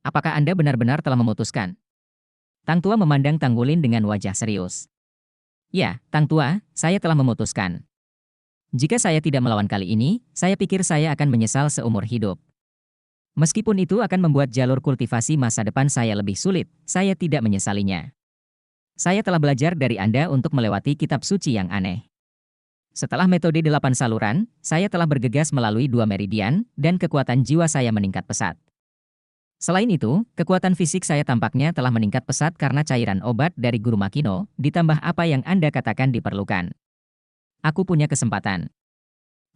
Apakah Anda benar-benar telah memutuskan? Tang Tua memandang Tang Wulin dengan wajah serius. Ya, Tang Tua, saya telah memutuskan. Jika saya tidak melawan kali ini, saya pikir saya akan menyesal seumur hidup. Meskipun itu akan membuat jalur kultivasi masa depan saya lebih sulit, saya tidak menyesalinya. Saya telah belajar dari Anda untuk melewati kitab suci yang aneh. Setelah metode 8 saluran, saya telah bergegas melalui 2 meridian, dan kekuatan jiwa saya meningkat pesat. Selain itu, kekuatan fisik saya tampaknya telah meningkat pesat karena cairan obat dari Guru Makino, ditambah apa yang Anda katakan diperlukan. Aku punya kesempatan.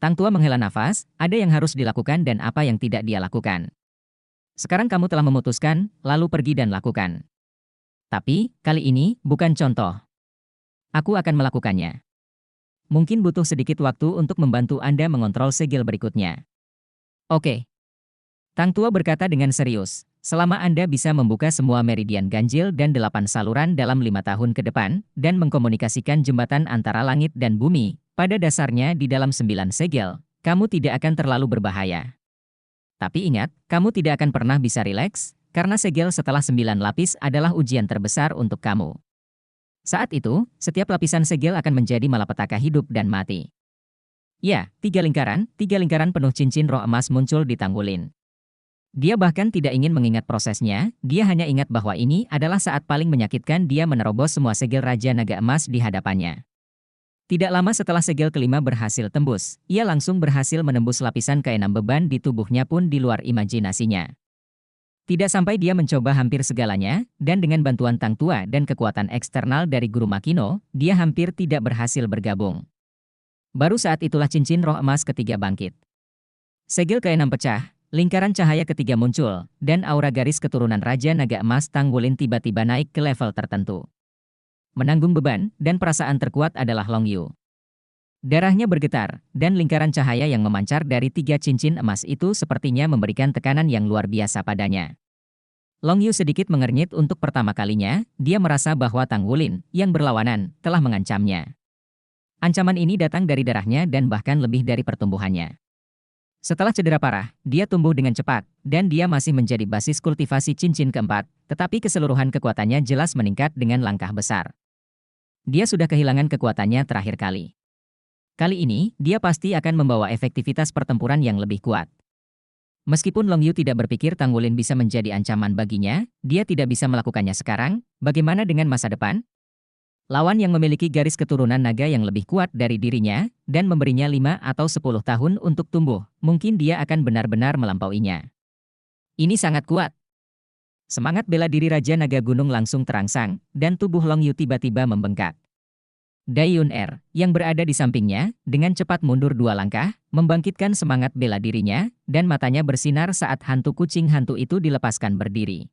Tang Tua menghela nafas, ada yang harus dilakukan dan apa yang tidak dia lakukan. Sekarang kamu telah memutuskan, lalu pergi dan lakukan. Tapi, kali ini, bukan contoh. Aku akan melakukannya. Mungkin butuh sedikit waktu untuk membantu Anda mengontrol segel berikutnya. Oke. Tang Tua berkata dengan serius, selama Anda bisa membuka semua meridian ganjil dan 8 saluran dalam 5 tahun ke depan, dan mengkomunikasikan jembatan antara langit dan bumi, pada dasarnya di dalam 9 segel, kamu tidak akan terlalu berbahaya. Tapi ingat, kamu tidak akan pernah bisa rileks, karena segel setelah 9 lapis adalah ujian terbesar untuk kamu. Saat itu, setiap lapisan segel akan menjadi malapetaka hidup dan mati. Ya, 3 lingkaran penuh cincin roh emas muncul di Tang Wulin. Dia bahkan tidak ingin mengingat prosesnya, dia hanya ingat bahwa ini adalah saat paling menyakitkan dia menerobos semua segel Raja Naga Emas di hadapannya. Tidak lama setelah segel kelima berhasil tembus, ia langsung berhasil menembus lapisan keenam beban di tubuhnya pun di luar imajinasinya. Tidak sampai dia mencoba hampir segalanya, dan dengan bantuan Tang Tua dan kekuatan eksternal dari Guru Makino, dia hampir tidak berhasil bergabung. Baru saat itulah cincin roh emas ketiga bangkit. Segel keenam pecah, lingkaran cahaya ketiga muncul, dan aura garis keturunan Raja Naga Emas Tang Wulin tiba-tiba naik ke level tertentu. Menanggung beban, dan perasaan terkuat adalah Long Yu. Darahnya bergetar, dan lingkaran cahaya yang memancar dari 3 cincin emas itu sepertinya memberikan tekanan yang luar biasa padanya. Long Yu sedikit mengernyit untuk pertama kalinya, dia merasa bahwa Tang Wulin, yang berlawanan, telah mengancamnya. Ancaman ini datang dari darahnya dan bahkan lebih dari pertumbuhannya. Setelah cedera parah, dia tumbuh dengan cepat, dan dia masih menjadi basis kultivasi cincin keempat, tetapi keseluruhan kekuatannya jelas meningkat dengan langkah besar. Dia sudah kehilangan kekuatannya terakhir kali. Kali ini, dia pasti akan membawa efektivitas pertempuran yang lebih kuat. Meskipun Long Yu tidak berpikir Tang Wulin bisa menjadi ancaman baginya, dia tidak bisa melakukannya sekarang, bagaimana dengan masa depan? Lawan yang memiliki garis keturunan naga yang lebih kuat dari dirinya, dan memberinya 5 atau 10 tahun untuk tumbuh, mungkin dia akan benar-benar melampauinya. Ini sangat kuat. Semangat bela diri Raja Naga Gunung langsung terangsang, dan tubuh Long Yu tiba-tiba membengkak. Dai Yun Er, yang berada di sampingnya, dengan cepat mundur 2 langkah, membangkitkan semangat bela dirinya, dan matanya bersinar saat hantu kucing hantu itu dilepaskan berdiri.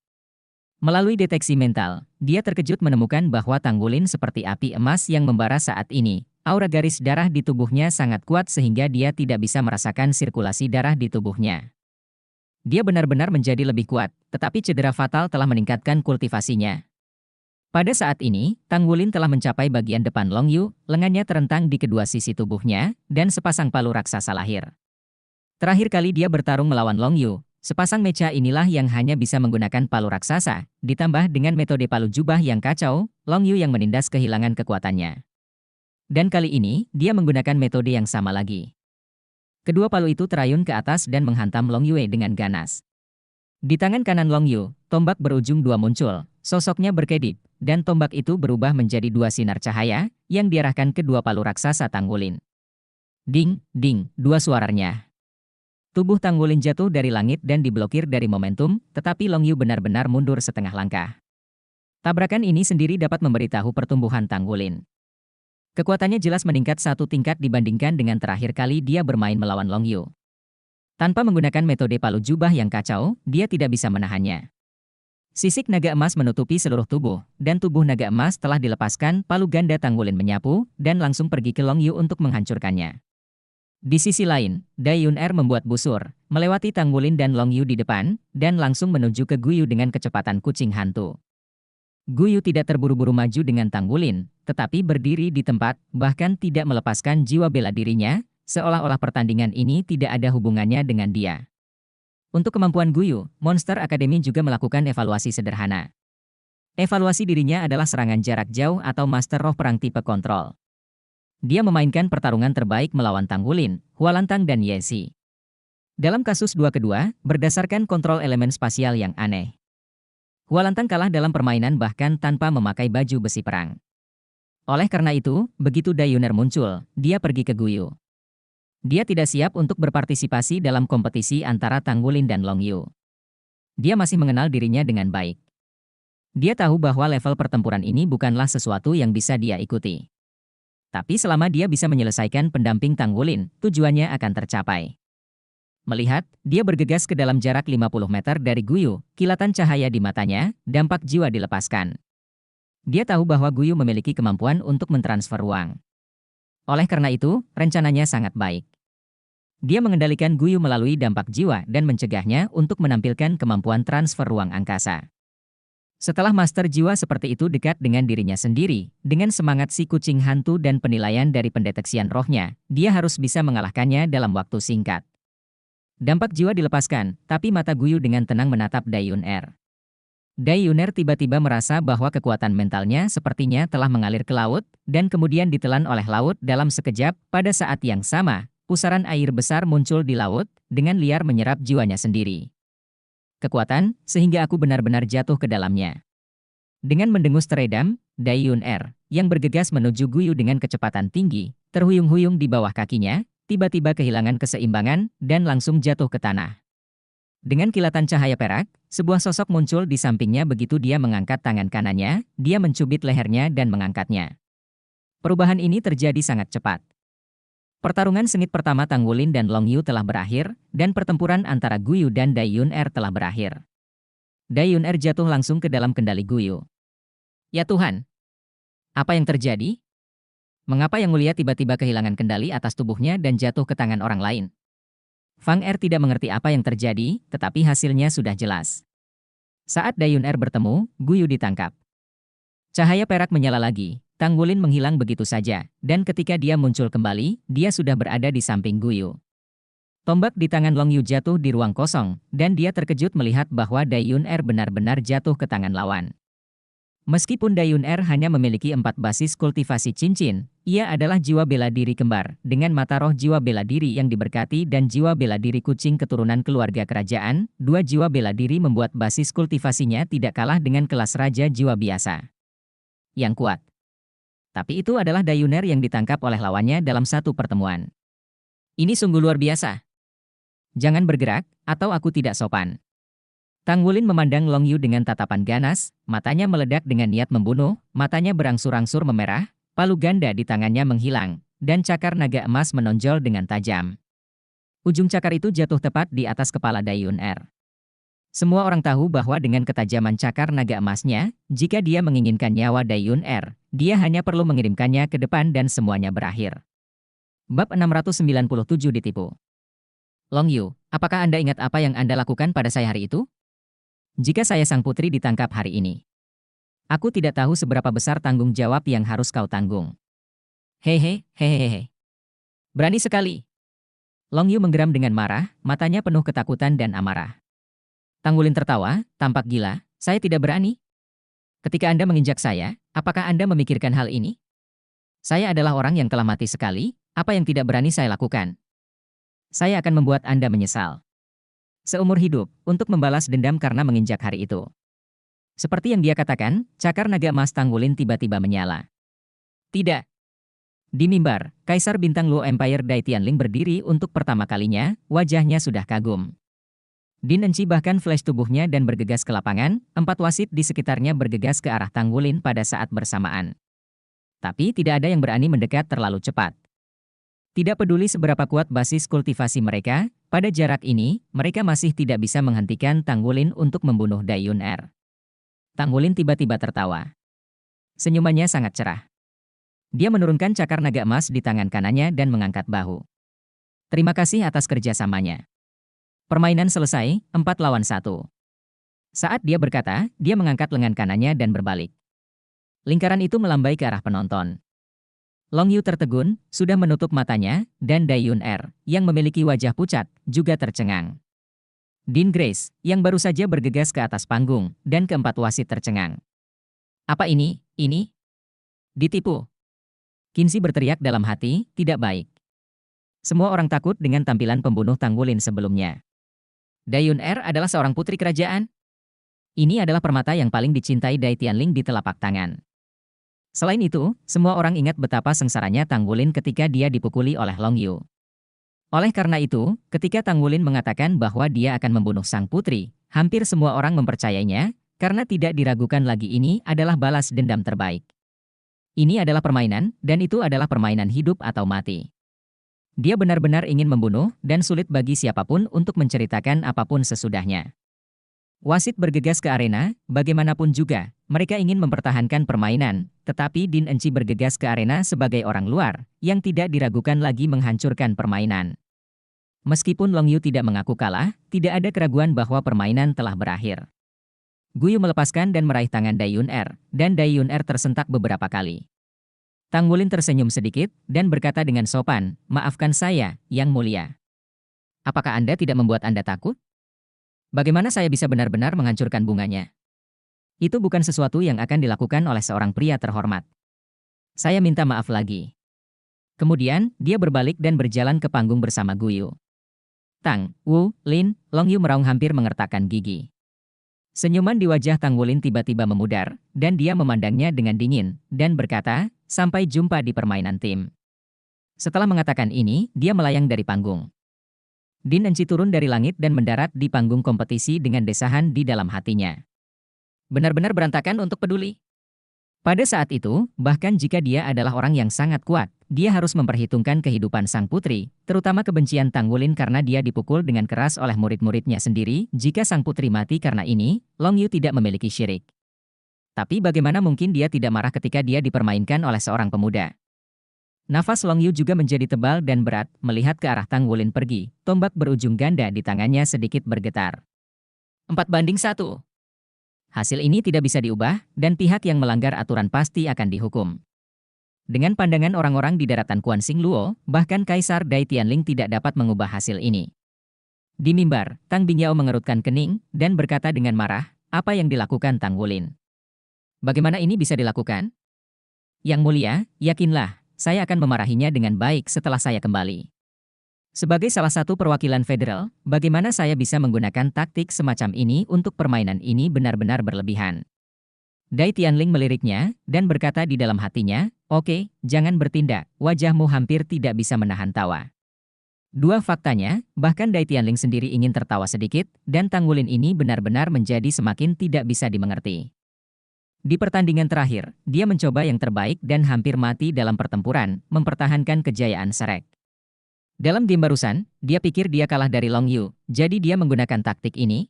Melalui deteksi mental, dia terkejut menemukan bahwa Tang Wulin seperti api emas yang membara saat ini. Aura garis darah di tubuhnya sangat kuat sehingga dia tidak bisa merasakan sirkulasi darah di tubuhnya. Dia benar-benar menjadi lebih kuat, tetapi cedera fatal telah meningkatkan kultivasinya. Pada saat ini, Tang Wulin telah mencapai bagian depan Long Yu, lengannya terentang di kedua sisi tubuhnya, dan sepasang palu raksasa lahir. Terakhir kali dia bertarung melawan Long Yu, sepasang mecha inilah yang hanya bisa menggunakan palu raksasa, ditambah dengan metode palu jubah yang kacau, Long Yu yang menindas kehilangan kekuatannya. Dan kali ini, dia menggunakan metode yang sama lagi. Kedua palu itu terayun ke atas dan menghantam Long Yue dengan ganas. Di tangan kanan Long Yu, tombak berujung 2 muncul, sosoknya berkedip, dan tombak itu berubah menjadi 2 sinar cahaya, yang diarahkan ke 2 palu raksasa Tang Wulin. Ding, ding, 2 suaranya. Tubuh Tang Wulin jatuh dari langit dan diblokir dari momentum, tetapi Long Yu benar-benar mundur setengah langkah. Tabrakan ini sendiri dapat memberitahu pertumbuhan Tang Wulin. Kekuatannya jelas meningkat 1 tingkat dibandingkan dengan terakhir kali dia bermain melawan Long Yu. Tanpa menggunakan metode palu jubah yang kacau, dia tidak bisa menahannya. Sisik naga emas menutupi seluruh tubuh, dan tubuh naga emas telah dilepaskan, palu ganda Tang Wulin menyapu, dan langsung pergi ke Long Yu untuk menghancurkannya. Di sisi lain, Dai Yun Er membuat busur, melewati Tang Wulin dan Long Yu di depan, dan langsung menuju ke Guyu dengan kecepatan kucing hantu. Guyu tidak terburu-buru maju dengan Tang Wulin, tetapi berdiri di tempat, bahkan tidak melepaskan jiwa bela dirinya, seolah-olah pertandingan ini tidak ada hubungannya dengan dia. Untuk kemampuan Guyu, Monster Academy juga melakukan evaluasi sederhana. Evaluasi dirinya adalah serangan jarak jauh atau Master Roh Perang tipe kontrol. Dia memainkan pertarungan terbaik melawan Tanggulin, Hualantang dan Yesi. Dalam kasus dua kedua, berdasarkan kontrol elemen spasial yang aneh. Hualantang kalah dalam permainan bahkan tanpa memakai baju besi perang. Oleh karena itu, begitu Dayuner muncul, dia pergi ke Guyu. Dia tidak siap untuk berpartisipasi dalam kompetisi antara Tanggulin dan Long Yu. Dia masih mengenal dirinya dengan baik. Dia tahu bahwa level pertempuran ini bukanlah sesuatu yang bisa dia ikuti. Tapi selama dia bisa menyelesaikan pendamping Tanggulin, tujuannya akan tercapai. Melihat, dia bergegas ke dalam jarak 50 meter dari Guyu, kilatan cahaya di matanya, dampak jiwa dilepaskan. Dia tahu bahwa Guyu memiliki kemampuan untuk mentransfer ruang. Oleh karena itu, rencananya sangat baik. Dia mengendalikan Guyu melalui dampak jiwa dan mencegahnya untuk menampilkan kemampuan transfer ruang angkasa. Setelah master jiwa seperti itu dekat dengan dirinya sendiri, dengan semangat si kucing hantu dan penilaian dari pendeteksian rohnya, dia harus bisa mengalahkannya dalam waktu singkat. Dampak jiwa dilepaskan, tapi mata Guyu dengan tenang menatap Dayuner. Dayuner tiba-tiba merasa bahwa kekuatan mentalnya sepertinya telah mengalir ke laut, dan kemudian ditelan oleh laut dalam sekejap. Pada saat yang sama, pusaran air besar muncul di laut, dengan liar menyerap jiwanya sendiri. Kekuatan, sehingga aku benar-benar jatuh ke dalamnya. Dengan mendengus teredam, Dayuner, yang bergegas menuju Guyu dengan kecepatan tinggi, terhuyung-huyung di bawah kakinya, tiba-tiba kehilangan keseimbangan, dan langsung jatuh ke tanah. Dengan kilatan cahaya perak, sebuah sosok muncul di sampingnya begitu dia mengangkat tangan kanannya, dia mencubit lehernya dan mengangkatnya. Perubahan ini terjadi sangat cepat. Pertarungan sengit pertama Tanggulin dan Long Yu telah berakhir, dan pertempuran antara Guyu dan Dayuner telah berakhir. Dayuner jatuh langsung ke dalam kendali Guyu. Ya Tuhan! Apa yang terjadi? Mengapa Yang Mulia tiba-tiba kehilangan kendali atas tubuhnya dan jatuh ke tangan orang lain? Fang Er tidak mengerti apa yang terjadi, tetapi hasilnya sudah jelas. Saat Dayuner bertemu, Guyu ditangkap. Cahaya perak menyala lagi. Tanggulin menghilang begitu saja, dan ketika dia muncul kembali, dia sudah berada di samping Guyu. Tombak di tangan Long Yu jatuh di ruang kosong, dan dia terkejut melihat bahwa Dayuner benar-benar jatuh ke tangan lawan. Meskipun Dayuner hanya memiliki 4 basis kultivasi cincin, ia adalah jiwa bela diri kembar, dengan mata roh jiwa bela diri yang diberkati dan jiwa bela diri kucing keturunan keluarga kerajaan. 2 jiwa bela diri membuat basis kultivasinya tidak kalah dengan kelas raja jiwa biasa. Yang kuat. Tapi itu adalah Dayuner yang ditangkap oleh lawannya dalam satu pertemuan. Ini sungguh luar biasa. Jangan bergerak, atau aku tidak sopan. Tanggulin memandang Long Yu dengan tatapan ganas, matanya meledak dengan niat membunuh, matanya berangsur-angsur memerah, palu ganda di tangannya menghilang, dan cakar naga emas menonjol dengan tajam. Ujung cakar itu jatuh tepat di atas kepala Dayuner. Semua orang tahu bahwa dengan ketajaman cakar naga emasnya, jika dia menginginkan nyawa Dayuner, dia hanya perlu mengirimkannya ke depan dan semuanya berakhir. Bab 697 ditipu. Long Yu, apakah Anda ingat apa yang Anda lakukan pada saya hari itu? Jika saya sang putri ditangkap hari ini, aku tidak tahu seberapa besar tanggung jawab yang harus kau tanggung. Hehehe. Berani sekali. Long Yu menggeram dengan marah, matanya penuh ketakutan dan amarah. Tanggulin tertawa, tampak gila, saya tidak berani. Ketika Anda menginjak saya, apakah Anda memikirkan hal ini? Saya adalah orang yang telah mati sekali, apa yang tidak berani saya lakukan? Saya akan membuat Anda menyesal. Seumur hidup, untuk membalas dendam karena menginjak hari itu. Seperti yang dia katakan, cakar naga emas Tanggulin tiba-tiba menyala. Tidak. Di mimbar, Kaisar Bintang Luo Empire Dai Tianling berdiri untuk pertama kalinya, wajahnya sudah kagum. Din Enci bahkan flash tubuhnya dan bergegas ke lapangan, 4 wasit di sekitarnya bergegas ke arah Tanggulin pada saat bersamaan. Tapi tidak ada yang berani mendekat terlalu cepat. Tidak peduli seberapa kuat basis kultivasi mereka, pada jarak ini, mereka masih tidak bisa menghentikan Tanggulin untuk membunuh Dayuner. Tanggulin tiba-tiba tertawa. Senyumannya sangat cerah. Dia menurunkan cakar naga emas di tangan kanannya dan mengangkat bahu. Terima kasih atas kerjasamanya. Permainan selesai, 4 lawan 1. Saat dia berkata, dia mengangkat lengan kanannya dan berbalik. Lingkaran itu melambai ke arah penonton. Long Yu tertegun, sudah menutup matanya, dan Dayuner, yang memiliki wajah pucat, juga tercengang. Dean Grace, yang baru saja bergegas ke atas panggung, dan keempat wasit tercengang. Apa ini? Ini? Ditipu. Kinsey berteriak dalam hati, tidak baik. Semua orang takut dengan tampilan pembunuh Tanggulin sebelumnya. Dayun adalah seorang putri kerajaan. Ini adalah permata yang paling dicintai Dai Tianling di telapak tangan. Selain itu, semua orang ingat betapa sengsaranya Tanggulin ketika dia dipukuli oleh Long Yu. Oleh karena itu, ketika Tanggulin mengatakan bahwa dia akan membunuh sang putri, hampir semua orang mempercayainya, karena tidak diragukan lagi ini adalah balas dendam terbaik. Ini adalah permainan, dan itu adalah permainan hidup atau mati. Dia benar-benar ingin membunuh, dan sulit bagi siapapun untuk menceritakan apapun sesudahnya. Wasit bergegas ke arena, bagaimanapun juga, mereka ingin mempertahankan permainan, tetapi Din Enci bergegas ke arena sebagai orang luar, yang tidak diragukan lagi menghancurkan permainan. Meskipun Long Yu tidak mengaku kalah, tidak ada keraguan bahwa permainan telah berakhir. Guyu melepaskan dan meraih tangan Dayun dan Dayun tersentak beberapa kali. Tanggulin tersenyum sedikit, dan berkata dengan sopan, "Maafkan saya, Yang Mulia. Apakah Anda tidak membuat Anda takut? Bagaimana saya bisa benar-benar menghancurkan bunganya? Itu bukan sesuatu yang akan dilakukan oleh seorang pria terhormat. Saya minta maaf lagi." Kemudian, dia berbalik dan berjalan ke panggung bersama Guyu. Tang, Wu, Lin, Long Yu meraung hampir mengertakkan gigi. Senyuman di wajah Tang Wulin tiba-tiba memudar, dan dia memandangnya dengan dingin, dan berkata, "Sampai jumpa di permainan tim." Setelah mengatakan ini, dia melayang dari panggung. Din Enci turun dari langit dan mendarat di panggung kompetisi dengan desahan di dalam hatinya. Benar-benar berantakan untuk peduli. Pada saat itu, bahkan jika dia adalah orang yang sangat kuat, dia harus memperhitungkan kehidupan sang putri, terutama kebencian Tanggulin karena dia dipukul dengan keras oleh murid-muridnya sendiri. Jika sang putri mati karena ini, Long Yu tidak memiliki syirik. Tapi bagaimana mungkin dia tidak marah ketika dia dipermainkan oleh seorang pemuda? Nafas Long Yu juga menjadi tebal dan berat melihat ke arah Tanggulin pergi, tombak berujung ganda di tangannya sedikit bergetar. 4-1. Hasil ini tidak bisa diubah, dan pihak yang melanggar aturan pasti akan dihukum. Dengan pandangan orang-orang di daratan Kuan Xing Luo, bahkan Kaisar Dai Tianling tidak dapat mengubah hasil ini. Di mimbar, Tang Bingyao mengerutkan kening, dan berkata dengan marah, "Apa yang dilakukan Tanggulin? Bagaimana ini bisa dilakukan? Yang Mulia, yakinlah, saya akan memarahinya dengan baik setelah saya kembali. Sebagai salah satu perwakilan federal, bagaimana saya bisa menggunakan taktik semacam ini untuk permainan ini benar-benar berlebihan." Dai Tianling meliriknya, dan berkata di dalam hatinya, "Oke, jangan bertindak, wajahmu hampir tidak bisa menahan tawa." Dua faktanya, bahkan Dai Tianling sendiri ingin tertawa sedikit, dan Tanggulin ini benar-benar menjadi semakin tidak bisa dimengerti. Di pertandingan terakhir, dia mencoba yang terbaik dan hampir mati dalam pertempuran, mempertahankan kejayaan Shrek. Dalam game barusan, dia pikir dia kalah dari Long Yu, jadi dia menggunakan taktik ini.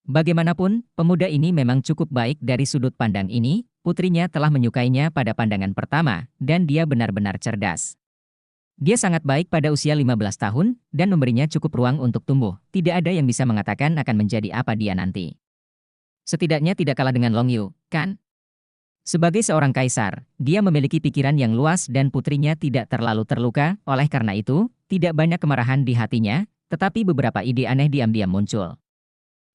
Bagaimanapun, pemuda ini memang cukup baik dari sudut pandang ini, putrinya telah menyukainya pada pandangan pertama, dan dia benar-benar cerdas. Dia sangat baik pada usia 15 tahun, dan memberinya cukup ruang untuk tumbuh. Tidak ada yang bisa mengatakan akan menjadi apa dia nanti. Setidaknya tidak kalah dengan Long Yu, kan? Sebagai seorang kaisar, dia memiliki pikiran yang luas dan putrinya tidak terlalu terluka, oleh karena itu, tidak banyak kemarahan di hatinya, tetapi beberapa ide aneh diam-diam muncul.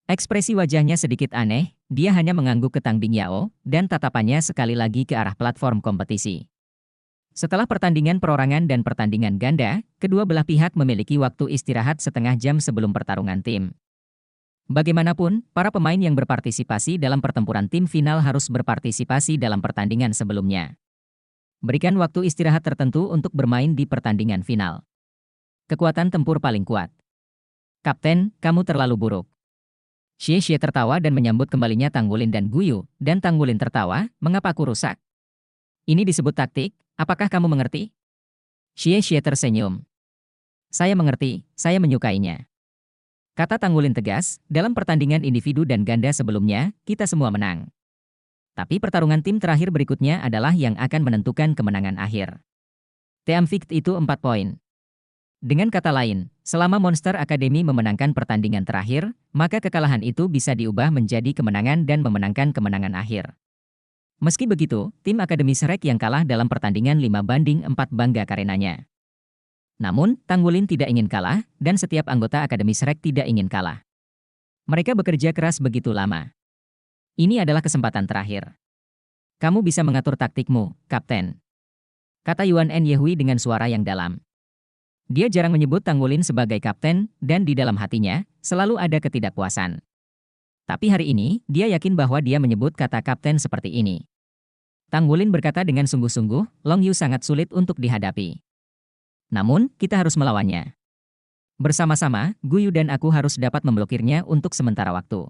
Ekspresi wajahnya sedikit aneh, dia hanya mengangguk ke Tang Bingyao, dan tatapannya sekali lagi ke arah platform kompetisi. Setelah pertandingan perorangan dan pertandingan ganda, kedua belah pihak memiliki waktu istirahat setengah jam sebelum pertarungan tim. Bagaimanapun, para pemain yang berpartisipasi dalam pertempuran tim final harus berpartisipasi dalam pertandingan sebelumnya. Berikan waktu istirahat tertentu untuk bermain di pertandingan final. Kekuatan tempur paling kuat. Kapten, kamu terlalu buruk. Xie tertawa dan menyambut kembalinya Tanggulin dan Guyu, dan Tanggulin tertawa, "Mengapa aku rusak? Ini disebut taktik, apakah kamu mengerti?" Xie tersenyum. "Saya mengerti, saya menyukainya." Kata Tanggulin tegas, "Dalam pertandingan individu dan ganda sebelumnya, kita semua menang. Tapi pertarungan tim terakhir berikutnya adalah yang akan menentukan kemenangan akhir. Team Vict itu 4 poin. Dengan kata lain, selama Monster Academy memenangkan pertandingan terakhir, maka kekalahan itu bisa diubah menjadi kemenangan dan memenangkan kemenangan akhir. Meski begitu, tim Akademi Shrek yang kalah dalam pertandingan 5-4 bangga karenanya. Namun, Tanggulin tidak ingin kalah, dan setiap anggota Akademi Shrek tidak ingin kalah. Mereka bekerja keras begitu lama. Ini adalah kesempatan terakhir. Kamu bisa mengatur taktikmu, Kapten. Kata Yuan En Yehui dengan suara yang dalam. Dia jarang menyebut Tanggulin sebagai kapten, dan di dalam hatinya, selalu ada ketidakpuasan. Tapi hari ini, dia yakin bahwa dia menyebut kata kapten seperti ini. Tanggulin berkata dengan sungguh-sungguh, Long Yu sangat sulit untuk dihadapi. Namun, kita harus melawannya. Bersama-sama, Guyu dan aku harus dapat memblokirnya untuk sementara waktu.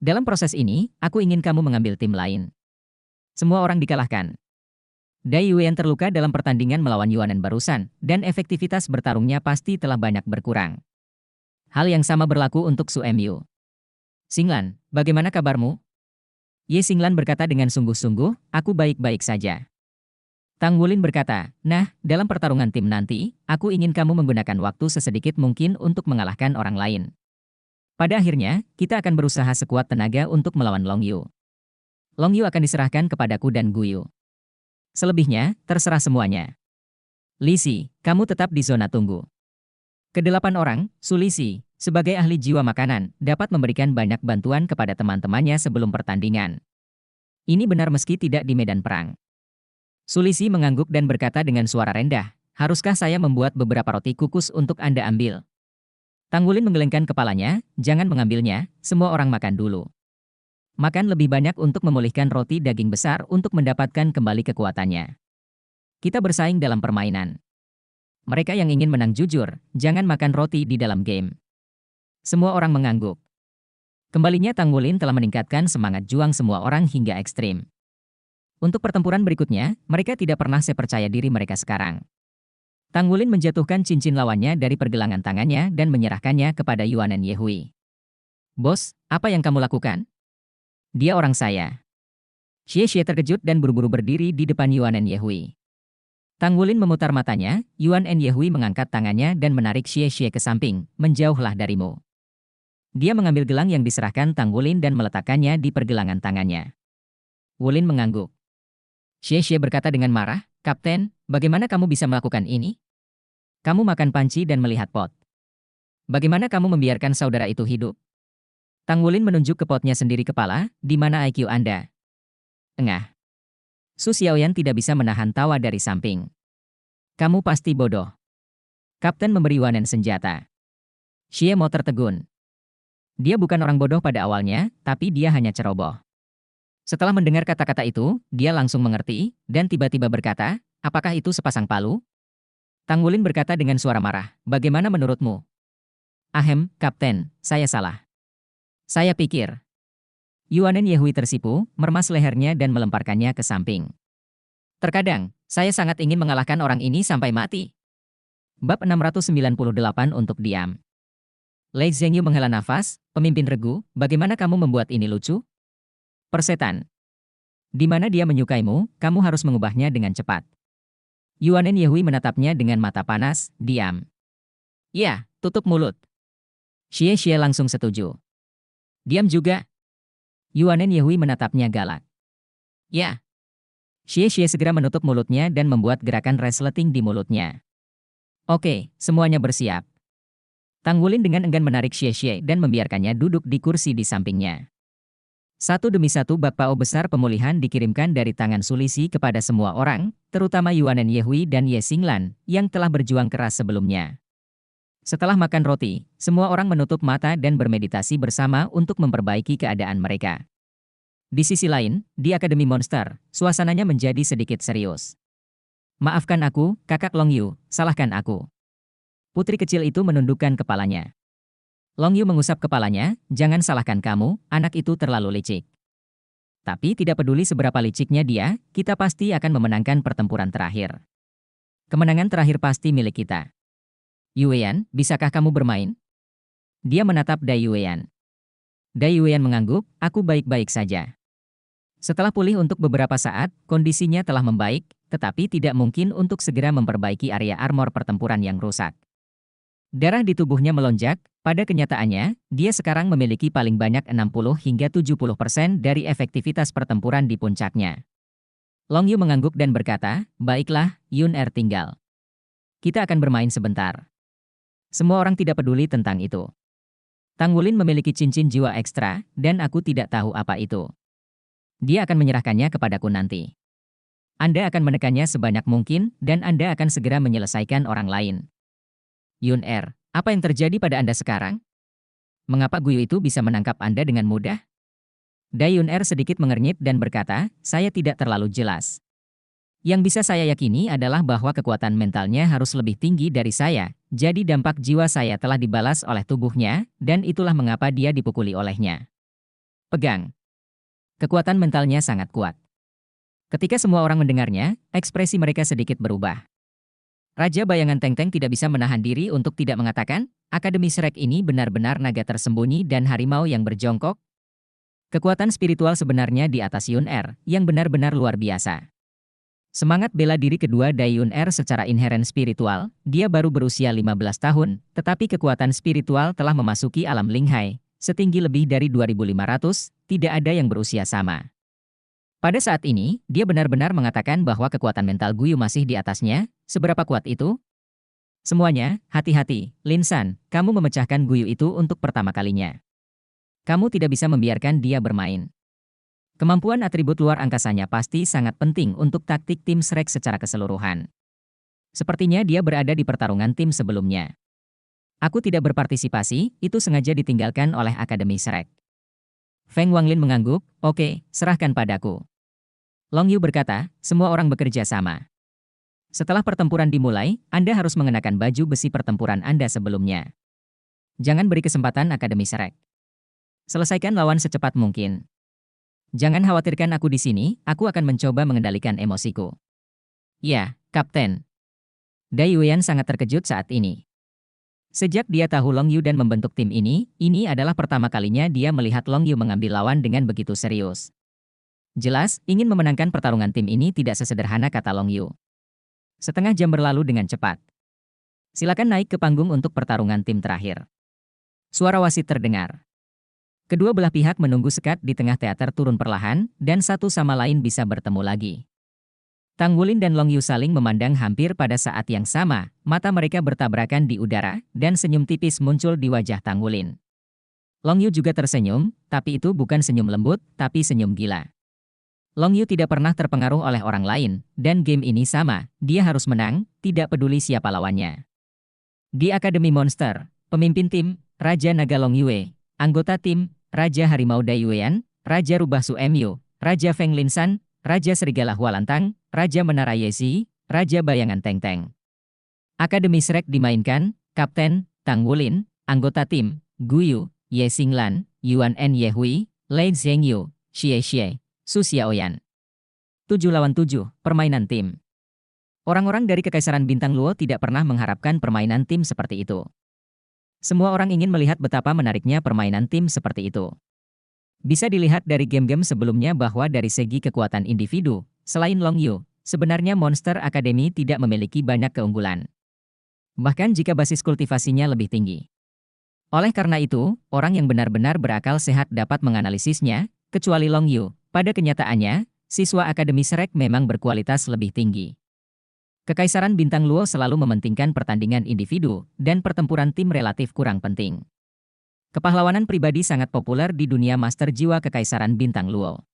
Dalam proses ini, aku ingin kamu mengambil tim lain. Semua orang dikalahkan. Dai Yuan terluka dalam pertandingan melawan Yuanen barusan, dan efektivitas bertarungnya pasti telah banyak berkurang. Hal yang sama berlaku untuk Su Mu. Xinglan, bagaimana kabarmu? Ye Xinglan berkata dengan sungguh-sungguh, aku baik-baik saja. Tang Wulin berkata, nah, dalam pertarungan tim nanti, aku ingin kamu menggunakan waktu sesedikit mungkin untuk mengalahkan orang lain. Pada akhirnya, kita akan berusaha sekuat tenaga untuk melawan Long Yu. Long Yu akan diserahkan kepadaku dan Guyu. Selebihnya, terserah semuanya. Lisi, kamu tetap di zona tunggu. Kedelapan orang, Su Lisi, sebagai ahli jiwa makanan, dapat memberikan banyak bantuan kepada teman-temannya sebelum pertandingan. Ini benar meski tidak di medan perang. Su Lisi mengangguk dan berkata dengan suara rendah, haruskah saya membuat beberapa roti kukus untuk Anda ambil? Tanggulin menggelengkan kepalanya, jangan mengambilnya, semua orang makan dulu. Makan lebih banyak untuk memulihkan roti daging besar untuk mendapatkan kembali kekuatannya. Kita bersaing dalam permainan. Mereka yang ingin menang jujur, jangan makan roti di dalam game. Semua orang mengangguk. Kembalinya Tanggulin telah meningkatkan semangat juang semua orang hingga ekstrim. Untuk pertempuran berikutnya, mereka tidak pernah sepercaya diri mereka sekarang. Tanggulin menjatuhkan cincin lawannya dari pergelangan tangannya dan menyerahkannya kepada Yuanen Yehui. Bos, apa yang kamu lakukan? Dia orang saya. Xie terkejut dan buru-buru berdiri di depan Yuanen Yehui. Tanggulin memutar matanya, Yuanen Yehui mengangkat tangannya dan menarik Xie ke samping, menjauhlah darimu. Dia mengambil gelang yang diserahkan Tanggulin dan meletakkannya di pergelangan tangannya. Wulin mengangguk. Xie berkata dengan marah, Kapten, bagaimana kamu bisa melakukan ini? Kamu makan panci dan melihat pot. Bagaimana kamu membiarkan saudara itu hidup? Tanggulin menunjuk ke potnya sendiri kepala, di mana IQ Anda? Engah. Su Xiaoyan tidak bisa menahan tawa dari samping. Kamu pasti bodoh. Kapten memberi Yuanen senjata. Xie mau tertegun. Dia bukan orang bodoh pada awalnya, tapi dia hanya ceroboh. Setelah mendengar kata-kata itu, dia langsung mengerti, dan tiba-tiba berkata, apakah itu sepasang palu? Tanggulin berkata dengan suara marah, bagaimana menurutmu? Ahem, Kapten, saya salah. Saya pikir. Yuanen Yehui tersipu, meremas lehernya dan melemparkannya ke samping. Terkadang, saya sangat ingin mengalahkan orang ini sampai mati. Bab 698 untuk diam. Lei Zhengyu menghela nafas, pemimpin regu, bagaimana kamu membuat ini lucu? Persetan. Di mana dia menyukaimu, kamu harus mengubahnya dengan cepat. Yuanen Yehui menatapnya dengan mata panas, diam. Ya, tutup mulut. Xie langsung setuju. Diam juga. Yuanen Yehui menatapnya galak. Ya. Xie segera menutup mulutnya dan membuat gerakan resleting di mulutnya. Oke, semuanya bersiap. Tanggulin dengan enggan menarik Xie dan membiarkannya duduk di kursi di sampingnya. Satu demi satu bakpao besar pemulihan dikirimkan dari tangan Su Lisi kepada semua orang, terutama Yuanen Yehui dan Ye Xinglan, yang telah berjuang keras sebelumnya. Setelah makan roti, semua orang menutup mata dan bermeditasi bersama untuk memperbaiki keadaan mereka. Di sisi lain, di Akademi Monster, suasananya menjadi sedikit serius. Maafkan aku, kakak Long Yu, salahkan aku. Putri kecil itu menundukkan kepalanya. Long Yu mengusap kepalanya, jangan salahkan kamu, anak itu terlalu licik. Tapi tidak peduli seberapa liciknya dia, kita pasti akan memenangkan pertempuran terakhir. Kemenangan terakhir pasti milik kita. Yuan, bisakah kamu bermain? Dia menatap Dai Yuan. Dai Yuan mengangguk, aku baik-baik saja. Setelah pulih untuk beberapa saat, kondisinya telah membaik, tetapi tidak mungkin untuk segera memperbaiki area armor pertempuran yang rusak. Darah di tubuhnya melonjak, pada kenyataannya, dia sekarang memiliki paling banyak 60 hingga 70% dari efektivitas pertempuran di puncaknya. Long Yu mengangguk dan berkata, baiklah, Yun tinggal. Kita akan bermain sebentar. Semua orang tidak peduli tentang itu. Tang Wulin memiliki cincin jiwa ekstra, dan aku tidak tahu apa itu. Dia akan menyerahkannya kepadaku nanti. Anda akan menekannya sebanyak mungkin, dan Anda akan segera menyelesaikan orang lain. Yun Er, apa yang terjadi pada Anda sekarang? Mengapa Guyu itu bisa menangkap Anda dengan mudah? Dai Yun Er sedikit mengernyit dan berkata, saya tidak terlalu jelas. Yang bisa saya yakini adalah bahwa kekuatan mentalnya harus lebih tinggi dari saya, jadi dampak jiwa saya telah dibalas oleh tubuhnya, dan itulah mengapa dia dipukuli olehnya. Pegang. Kekuatan mentalnya sangat kuat. Ketika semua orang mendengarnya, ekspresi mereka sedikit berubah. Raja Bayangan Teng-Teng tidak bisa menahan diri untuk tidak mengatakan, Akademi Shrek ini benar-benar naga tersembunyi dan harimau yang berjongkok. Kekuatan spiritual sebenarnya di atas Yun Er, yang benar-benar luar biasa. Semangat bela diri kedua Dai Yun Er secara inheren spiritual, dia baru berusia 15 tahun, tetapi kekuatan spiritual telah memasuki alam Linghai, setinggi lebih dari 2.500, tidak ada yang berusia sama. Pada saat ini, dia benar-benar mengatakan bahwa kekuatan mental Guyu masih di atasnya. Seberapa kuat itu? Semuanya, hati-hati, Lin San, kamu memecahkan Guyu itu untuk pertama kalinya. Kamu tidak bisa membiarkan dia bermain. Kemampuan atribut luar angkasanya pasti sangat penting untuk taktik tim Shrek secara keseluruhan. Sepertinya dia berada di pertarungan tim sebelumnya. Aku tidak berpartisipasi, itu sengaja ditinggalkan oleh Akademi Shrek. Feng Wanglin mengangguk, oke, serahkan padaku. Long Yu berkata, semua orang bekerja sama. Setelah pertempuran dimulai, Anda harus mengenakan baju besi pertempuran Anda sebelumnya. Jangan beri kesempatan Akademi Shrek. Selesaikan lawan secepat mungkin. Jangan khawatirkan aku di sini, aku akan mencoba mengendalikan emosiku. Ya, Kapten. Dai Yuan sangat terkejut saat ini. Sejak dia tahu Long Yu dan membentuk tim ini adalah pertama kalinya dia melihat Long Yu mengambil lawan dengan begitu serius. Jelas, ingin memenangkan pertarungan tim ini tidak sesederhana kata Long Yu. Setengah jam berlalu dengan cepat. Silakan naik ke panggung untuk pertarungan tim terakhir. Suara wasit terdengar. Kedua belah pihak menunggu sekat di tengah teater turun perlahan, dan satu sama lain bisa bertemu lagi. Tang Wulin dan Long Yu saling memandang hampir pada saat yang sama, mata mereka bertabrakan di udara, dan senyum tipis muncul di wajah Tang Wulin. Long Yu juga tersenyum, tapi itu bukan senyum lembut, tapi senyum gila. Long Yu tidak pernah terpengaruh oleh orang lain, dan game ini sama, dia harus menang, tidak peduli siapa lawannya. Di Akademi Monster, pemimpin tim, Raja Naga Long Yue, anggota tim, Raja Harimau Dai Yuan, Raja Rubah Su Mu, Raja Feng Lin San, Raja Serigala Hualantang, Raja Menara Yesi, Raja Bayangan Teng-Teng. Akademi Shrek dimainkan, Kapten, Tang Wulin, anggota tim, Guyu, Ye Xinglan, Yuan N Yehui, Lei Zhengyu, Xie Xie, Su Xiaoyan. 7 lawan 7, permainan tim. Orang-orang dari Kekaisaran Bintang Luo tidak pernah mengharapkan permainan tim seperti itu. Semua orang ingin melihat betapa menariknya permainan tim seperti itu. Bisa dilihat dari game-game sebelumnya bahwa dari segi kekuatan individu, selain Long Yu, sebenarnya Monster Academy tidak memiliki banyak keunggulan. Bahkan jika basis kultivasinya lebih tinggi. Oleh karena itu, orang yang benar-benar berakal sehat dapat menganalisisnya, kecuali Long Yu. Pada kenyataannya, siswa Akademi Shrek memang berkualitas lebih tinggi. Kekaisaran Bintang Luo selalu mementingkan pertandingan individu, dan pertempuran tim relatif kurang penting. Kepahlawanan pribadi sangat populer di dunia master jiwa Kekaisaran Bintang Luo.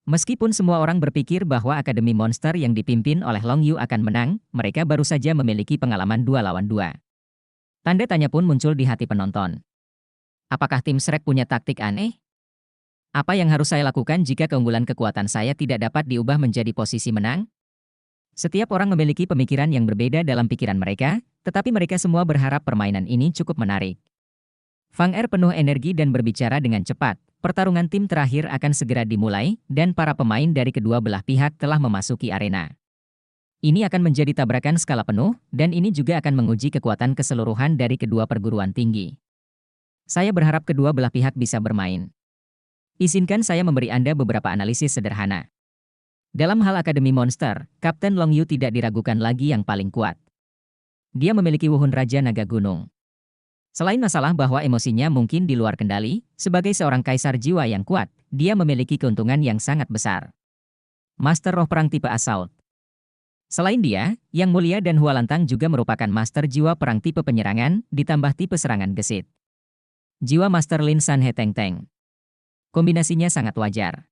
Meskipun semua orang berpikir bahwa Akademi Monster yang dipimpin oleh Long Yu akan menang, mereka baru saja memiliki pengalaman 2 lawan 2. Tanda tanya pun muncul di hati penonton. Apakah tim Shrek punya taktik aneh? Apa yang harus saya lakukan jika keunggulan kekuatan saya tidak dapat diubah menjadi posisi menang? Setiap orang memiliki pemikiran yang berbeda dalam pikiran mereka, tetapi mereka semua berharap permainan ini cukup menarik. Fang Er penuh energi dan berbicara dengan cepat. Pertarungan tim terakhir akan segera dimulai, dan para pemain dari kedua belah pihak telah memasuki arena. Ini akan menjadi tabrakan skala penuh, dan ini juga akan menguji kekuatan keseluruhan dari kedua perguruan tinggi. Saya berharap kedua belah pihak bisa bermain. Izinkan saya memberi Anda beberapa analisis sederhana. Dalam hal Akademi Monster, Kapten Long Yu tidak diragukan lagi yang paling kuat. Dia memiliki wuhun Raja Naga Gunung. Selain masalah bahwa emosinya mungkin di luar kendali, sebagai seorang kaisar jiwa yang kuat, dia memiliki keuntungan yang sangat besar. Master Roh Perang tipe Assault. Selain dia, Yang Mulia dan Hualantang juga merupakan master jiwa perang tipe penyerangan, ditambah tipe serangan gesit. Jiwa Master Lin San He Teng Teng. Kombinasinya sangat wajar.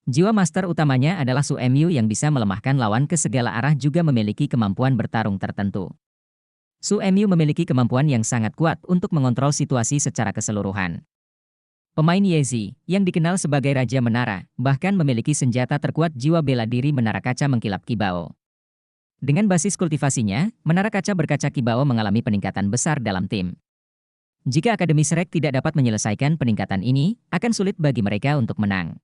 Jiwa master utamanya adalah Su Mu yang bisa melemahkan lawan ke segala arah juga memiliki kemampuan bertarung tertentu. Su Mu memiliki kemampuan yang sangat kuat untuk mengontrol situasi secara keseluruhan. Pemain Yezi, yang dikenal sebagai Raja Menara, bahkan memiliki senjata terkuat jiwa bela diri Menara Kaca Mengkilap Kibao. Dengan basis kultivasinya, Menara Kaca Berkaca Kibao mengalami peningkatan besar dalam tim. Jika Akademi Shrek tidak dapat menyelesaikan peningkatan ini, akan sulit bagi mereka untuk menang.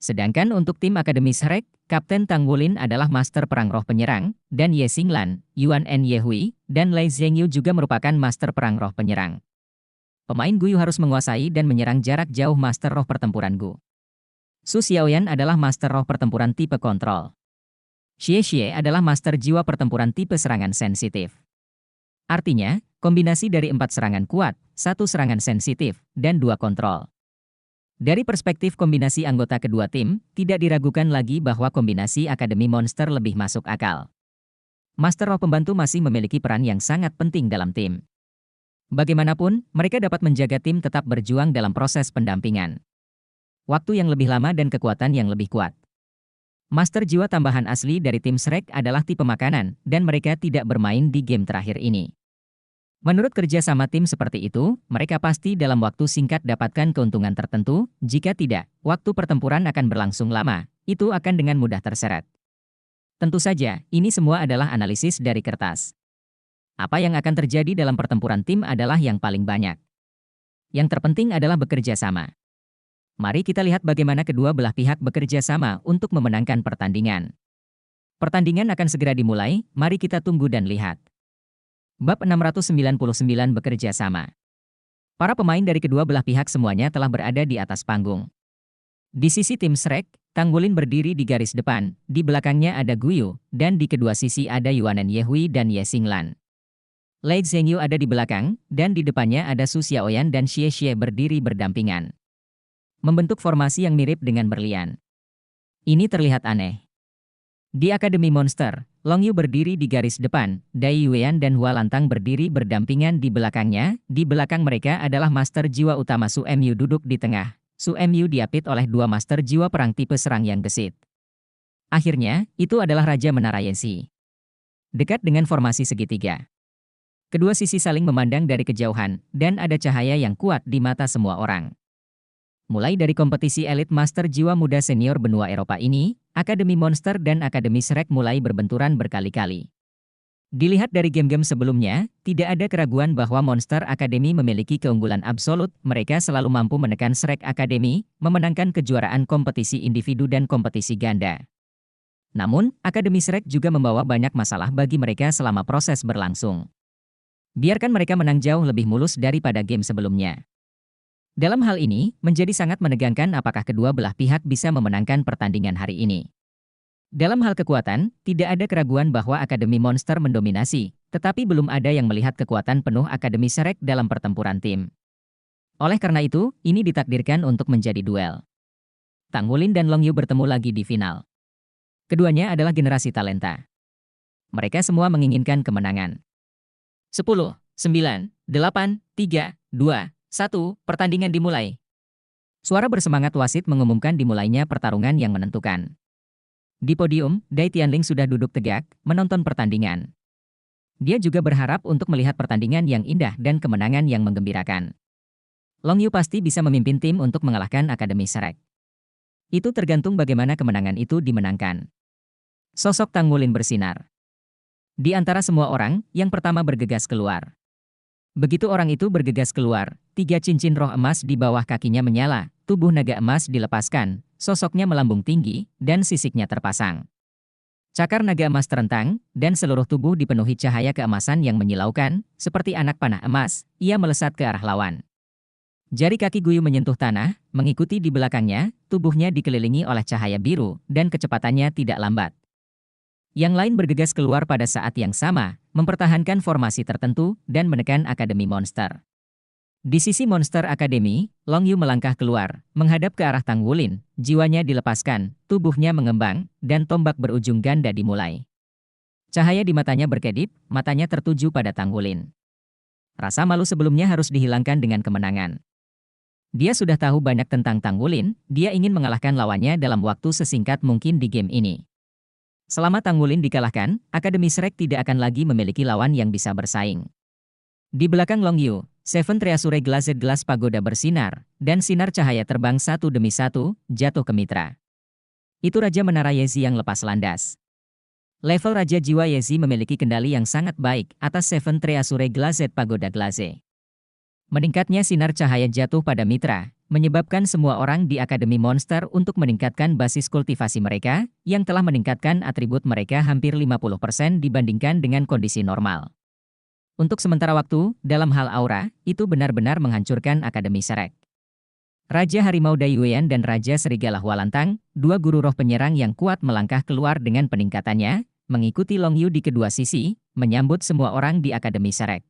Sedangkan untuk tim Akademi Shrek, Kapten Tang Wulin adalah master perang roh penyerang, dan Ye Xinglan, Yuan En Yehui, dan Lei Zhengyu juga merupakan master perang roh penyerang. Pemain Guyu harus menguasai dan menyerang jarak jauh master roh pertempuran Gu. Su Xiaoyan adalah master roh pertempuran tipe kontrol. Xie Xie adalah master jiwa pertempuran tipe serangan sensitif. Artinya, kombinasi dari 4 serangan kuat, 1 serangan sensitif, dan 2 kontrol. Dari perspektif kombinasi anggota kedua tim, tidak diragukan lagi bahwa kombinasi Akademi Monster lebih masuk akal. Master Roh Pembantu masih memiliki peran yang sangat penting dalam tim. Bagaimanapun, mereka dapat menjaga tim tetap berjuang dalam proses pendampingan. Waktu yang lebih lama dan kekuatan yang lebih kuat. Master jiwa tambahan asli dari tim Shrek adalah tipe makanan, dan mereka tidak bermain di game terakhir ini. Menurut kerja sama tim seperti itu, mereka pasti dalam waktu singkat dapatkan keuntungan tertentu, jika tidak, waktu pertempuran akan berlangsung lama, itu akan dengan mudah terseret. Tentu saja, ini semua adalah analisis dari kertas. Apa yang akan terjadi dalam pertempuran tim adalah yang paling banyak. Yang terpenting adalah bekerja sama. Mari kita lihat bagaimana kedua belah pihak bekerja sama untuk memenangkan pertandingan. Pertandingan akan segera dimulai, mari kita tunggu dan lihat. Bab 699 bekerja sama. Para pemain dari kedua belah pihak semuanya telah berada di atas panggung. Di sisi tim Shrek, Tang Wulin berdiri di garis depan, di belakangnya ada Guyu, dan di kedua sisi ada Yuanen Yehui dan Ye Xinglan. Lei Zhengyu ada di belakang, dan di depannya ada Su Xiaoyan dan Xie Xie berdiri berdampingan. Membentuk formasi yang mirip dengan berlian. Ini terlihat aneh. Di Akademi Monster, Long Yu berdiri di garis depan, Dai Yuan dan Hua Lantang berdiri berdampingan di belakangnya, di belakang mereka adalah master jiwa utama Su Mu duduk di tengah. Su Mu diapit oleh 2 master jiwa perang tipe serang yang gesit. Akhirnya, itu adalah Raja Menara Yensi. Dekat dengan formasi segitiga. Kedua sisi saling memandang dari kejauhan, dan ada cahaya yang kuat di mata semua orang. Mulai dari kompetisi elit master jiwa muda senior benua Eropa ini, Akademi Monster dan Akademi Shrek mulai berbenturan berkali-kali. Dilihat dari game-game sebelumnya, tidak ada keraguan bahwa Monster Academy memiliki keunggulan absolut, mereka selalu mampu menekan Shrek Academy, memenangkan kejuaraan kompetisi individu dan kompetisi ganda. Namun, Akademi Shrek juga membawa banyak masalah bagi mereka selama proses berlangsung. Biarkan mereka menang jauh lebih mulus daripada game sebelumnya. Dalam hal ini, menjadi sangat menegangkan apakah kedua belah pihak bisa memenangkan pertandingan hari ini. Dalam hal kekuatan, tidak ada keraguan bahwa Akademi Monster mendominasi, tetapi belum ada yang melihat kekuatan penuh Akademi Shrek dalam pertempuran tim. Oleh karena itu, ini ditakdirkan untuk menjadi duel. Tang Wulin dan Long Yu bertemu lagi di final. Keduanya adalah generasi talenta. Mereka semua menginginkan kemenangan. 10, 9, 8, 3, 2, 1, pertandingan dimulai. Suara bersemangat wasit mengumumkan dimulainya pertarungan yang menentukan. Di podium, Dai Tianling sudah duduk tegak, menonton pertandingan. Dia juga berharap untuk melihat pertandingan yang indah dan kemenangan yang menggembirakan. Long Yu pasti bisa memimpin tim untuk mengalahkan Akademi Shrek. Itu tergantung bagaimana kemenangan itu dimenangkan. Sosok Tang Wulin bersinar. Di antara semua orang, yang pertama bergegas keluar. Begitu orang itu bergegas keluar, 3 cincin roh emas di bawah kakinya menyala, tubuh naga emas dilepaskan, sosoknya melambung tinggi, dan sisiknya terpasang. Cakar naga emas terentang, dan seluruh tubuh dipenuhi cahaya keemasan yang menyilaukan, seperti anak panah emas, ia melesat ke arah lawan. Jari kaki Guyu menyentuh tanah, mengikuti di belakangnya, tubuhnya dikelilingi oleh cahaya biru, dan kecepatannya tidak lambat. Yang lain bergegas keluar pada saat yang sama, mempertahankan formasi tertentu, dan menekan Akademi Monster. Di sisi Monster Academy, Long Yu melangkah keluar, menghadap ke arah Tang Wulin, jiwanya dilepaskan, tubuhnya mengembang, dan tombak berujung ganda dimulai. Cahaya di matanya berkedip, matanya tertuju pada Tang Wulin. Rasa malu sebelumnya harus dihilangkan dengan kemenangan. Dia sudah tahu banyak tentang Tang Wulin, dia ingin mengalahkan lawannya dalam waktu sesingkat mungkin di game ini. Selama Tang Wulin dikalahkan, Akademi Shrek tidak akan lagi memiliki lawan yang bisa bersaing. Di belakang Long Yu, Seven Treasure Glazed Glass Pagoda bersinar, dan sinar cahaya terbang satu demi satu, jatuh ke mitra. Itu Raja Menara Yezi yang lepas landas. Level Raja Jiwa Yezi memiliki kendali yang sangat baik atas Seven Treasure Glazed Pagoda Glaze. Meningkatnya sinar cahaya jatuh pada mitra, menyebabkan semua orang di Akademi Monster untuk meningkatkan basis kultivasi mereka, yang telah meningkatkan atribut mereka hampir 50% dibandingkan dengan kondisi normal. Untuk sementara waktu, dalam hal aura, itu benar-benar menghancurkan Akademi Shrek. Raja Harimau Daiyuan dan Raja Serigala Hualantang, dua guru roh penyerang yang kuat melangkah keluar dengan peningkatannya, mengikuti Long Yu di kedua sisi, menyambut semua orang di Akademi Shrek.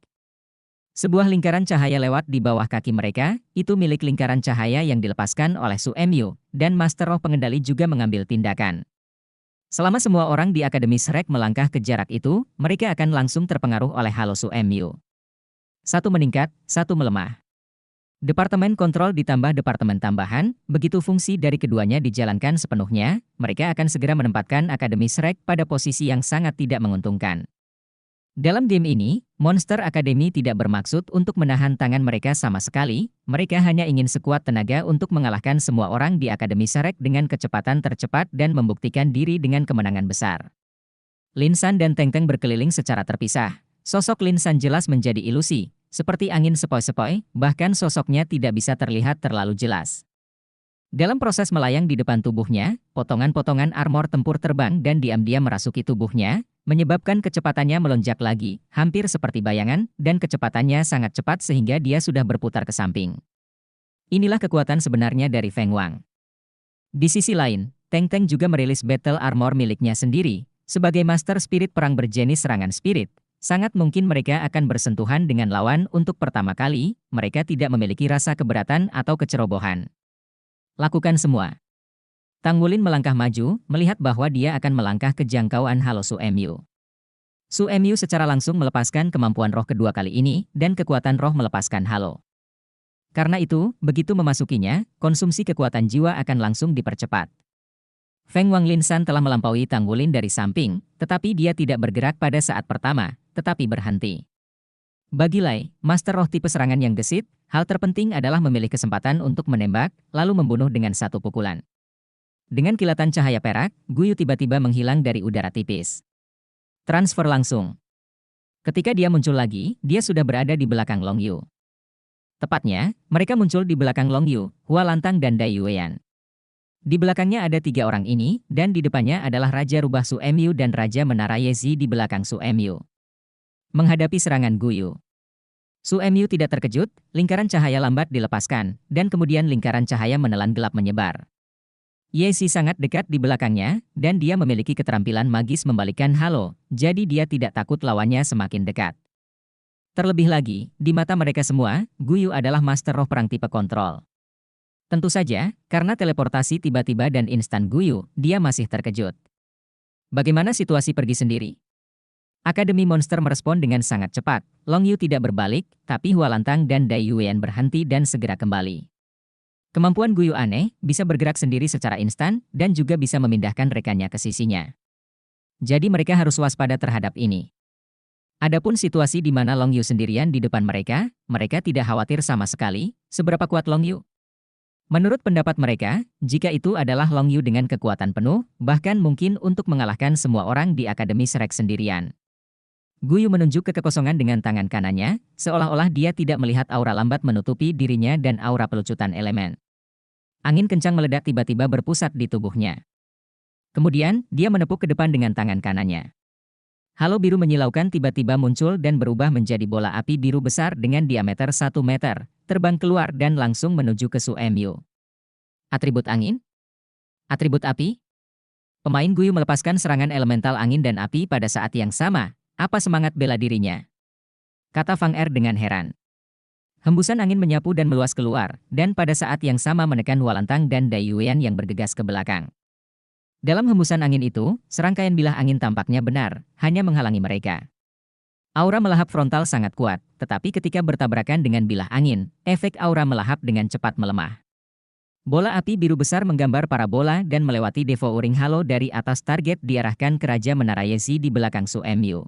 Sebuah lingkaran cahaya lewat di bawah kaki mereka, itu milik lingkaran cahaya yang dilepaskan oleh Su Mu, dan Master Roh Pengendali juga mengambil tindakan. Selama semua orang di Akademi Shrek melangkah ke jarak itu, mereka akan langsung terpengaruh oleh halo Su Mu. Satu meningkat, satu melemah. Departemen kontrol ditambah departemen tambahan, begitu fungsi dari keduanya dijalankan sepenuhnya, mereka akan segera menempatkan Akademi Shrek pada posisi yang sangat tidak menguntungkan. Dalam game ini, Monster Academy tidak bermaksud untuk menahan tangan mereka sama sekali, mereka hanya ingin sekuat tenaga untuk mengalahkan semua orang di Akademi Shrek dengan kecepatan tercepat dan membuktikan diri dengan kemenangan besar. Lin San dan Teng Teng berkeliling secara terpisah. Sosok Lin San jelas menjadi ilusi, seperti angin sepoi-sepoi, bahkan sosoknya tidak bisa terlihat terlalu jelas. Dalam proses melayang di depan tubuhnya, potongan-potongan armor tempur terbang dan diam-diam merasuki tubuhnya, menyebabkan kecepatannya melonjak lagi, hampir seperti bayangan, dan kecepatannya sangat cepat sehingga dia sudah berputar ke samping. Inilah kekuatan sebenarnya dari Feng Wang. Di sisi lain, Teng Teng juga merilis battle armor miliknya sendiri. Sebagai master spirit perang berjenis serangan spirit, sangat mungkin mereka akan bersentuhan dengan lawan untuk pertama kali, mereka tidak memiliki rasa keberatan atau kecerobohan. Lakukan semua. Tang Wulin melangkah maju, melihat bahwa dia akan melangkah ke jangkauan halo Su Mu. Su Mu secara langsung melepaskan kemampuan roh kedua kali ini, dan kekuatan roh melepaskan halo. Karena itu, begitu memasukinya, konsumsi kekuatan jiwa akan langsung dipercepat. Feng Wang Lin San telah melampaui Tang Wulin dari samping, tetapi dia tidak bergerak pada saat pertama, tetapi berhenti. Bagi Lai, master roh tipe serangan yang gesit, hal terpenting adalah memilih kesempatan untuk menembak, lalu membunuh dengan satu pukulan. Dengan kilatan cahaya perak, Guyu tiba-tiba menghilang dari udara tipis. Transfer langsung. Ketika dia muncul lagi, dia sudah berada di belakang Long Yu. Tepatnya, mereka muncul di belakang Long Yu, Hualantang dan Daiyuan. Di belakangnya ada tiga orang ini, dan di depannya adalah Raja Rubah Su Mu dan Raja Menara Yezi di belakang Su Mu. Menghadapi serangan Guyu, Su Mu tidak terkejut, lingkaran cahaya lambat dilepaskan, dan kemudian lingkaran cahaya menelan gelap menyebar. Yezi sangat dekat di belakangnya, dan dia memiliki keterampilan magis membalikkan halo, jadi dia tidak takut lawannya semakin dekat. Terlebih lagi, di mata mereka semua, Guyu adalah master roh perang tipe kontrol. Tentu saja, karena teleportasi tiba-tiba dan instan Guyu, dia masih terkejut. Bagaimana situasi pergi sendiri? Akademi Monster merespon dengan sangat cepat. Long Yu tidak berbalik, tapi Hualantang dan Daiyuan berhenti dan segera kembali. Kemampuan Guyu aneh, bisa bergerak sendiri secara instan, dan juga bisa memindahkan rekannya ke sisinya. Jadi mereka harus waspada terhadap ini. Adapun situasi di mana Long Yu sendirian di depan mereka, mereka tidak khawatir sama sekali, seberapa kuat Long Yu. Menurut pendapat mereka, jika itu adalah Long Yu dengan kekuatan penuh, bahkan mungkin untuk mengalahkan semua orang di Akademi Shrek sendirian. Guyu menunjuk ke kekosongan dengan tangan kanannya, seolah-olah dia tidak melihat aura lambat menutupi dirinya dan aura pelucutan elemen. Angin kencang meledak tiba-tiba berpusat di tubuhnya. Kemudian, dia menepuk ke depan dengan tangan kanannya. Halo biru menyilaukan tiba-tiba muncul dan berubah menjadi bola api biru besar dengan diameter 1 meter, terbang keluar dan langsung menuju ke Su Mu. Atribut angin? Atribut api? Pemain Guyu melepaskan serangan elemental angin dan api pada saat yang sama. Apa semangat bela dirinya? Kata Fang Er dengan heran. Hembusan angin menyapu dan meluas keluar, dan pada saat yang sama menekan Hualantang dan Daiyuan yang bergegas ke belakang. Dalam hembusan angin itu, serangkaian bilah angin tampaknya benar, hanya menghalangi mereka. Aura melahap frontal sangat kuat, tetapi ketika bertabrakan dengan bilah angin, efek aura melahap dengan cepat melemah. Bola api biru besar menggambar parabola dan melewati devouring halo dari atas target diarahkan ke Raja Menara Yezi di belakang Su Mu.